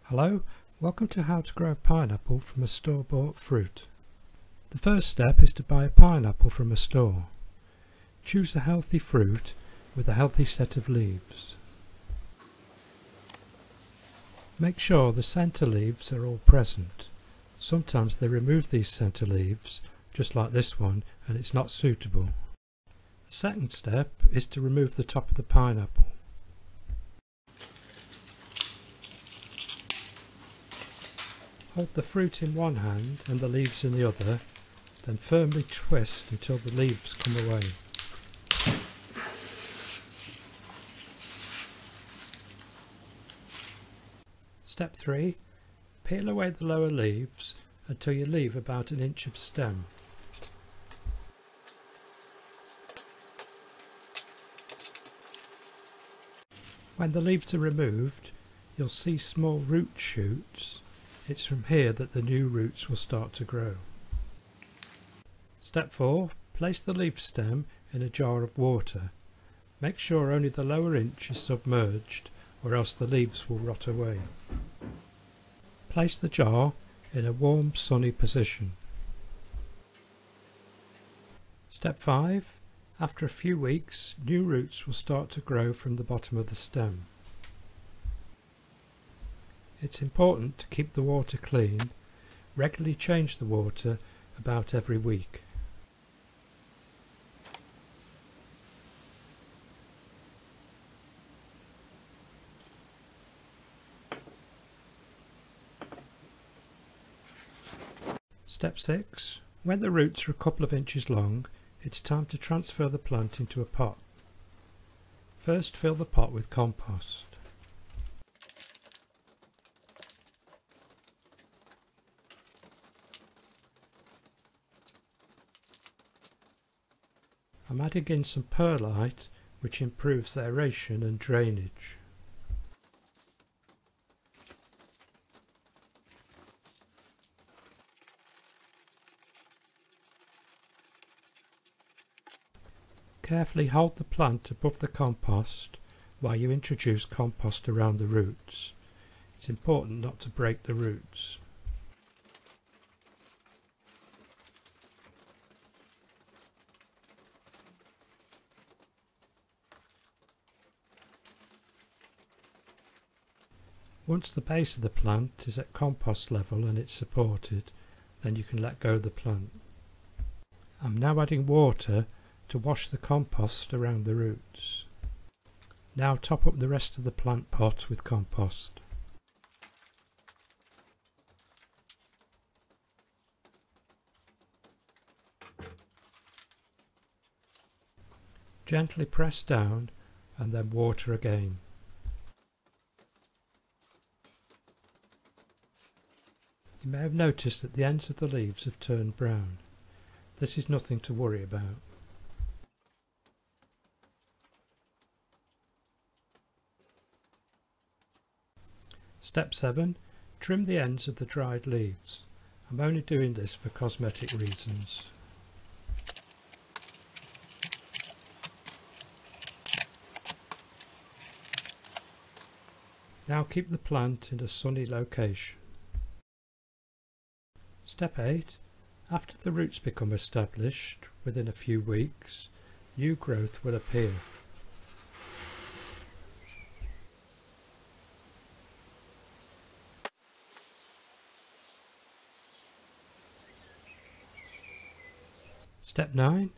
Hello, welcome to how to grow a pineapple from a store-bought fruit. The first step is to buy a pineapple from a store. Choose a healthy fruit with a healthy set of leaves. Make sure the centre leaves are all present. Sometimes they remove these centre leaves, just like this one, and it's not suitable. The second step is to remove the top of the pineapple. Hold the fruit in one hand and the leaves in the other, then firmly twist until the leaves come away. Step 3. Peel away the lower leaves until you leave about an inch of stem. When the leaves are removed, you'll see small root shoots. It's from here that the new roots will start to grow. Step 4. Place the leaf stem in a jar of water. Make sure only the lower inch is submerged, or else the leaves will rot away. Place the jar in a warm, sunny position. Step 5. After a few weeks, new roots will start to grow from the bottom of the stem. It's important to keep the water clean. Regularly change the water about every week. Step 6. When the roots are a couple of inches long, it's time to transfer the plant into a pot. First, fill the pot with compost. I'm adding in some perlite, which improves aeration and drainage. Carefully hold the plant above the compost while you introduce compost around the roots. It's important not to break the roots. Once the base of the plant is at compost level and it's supported, then you can let go of the plant. I'm now adding water to wash the compost around the roots. Now top up the rest of the plant pot with compost. Gently press down and then water again. You may have noticed that the ends of the leaves have turned brown. This is nothing to worry about. Step 7. Trim the ends of the dried leaves. I'm only doing this for cosmetic reasons. Now keep the plant in a sunny location. Step 8. After the roots become established, within a few weeks, new growth will appear. Step 9.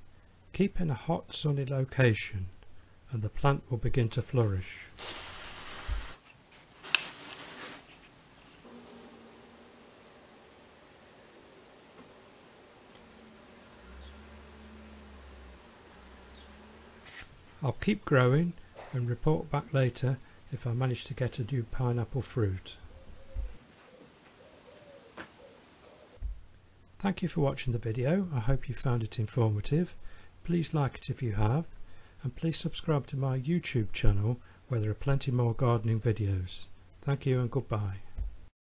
Keep in a hot, sunny location and the plant will begin to flourish. I'll keep growing and report back later if I manage to get a new pineapple fruit. Thank you for watching the video. I hope you found it informative. Please like it if you have, and please subscribe to my YouTube channel where there are plenty more gardening videos. Thank you and goodbye.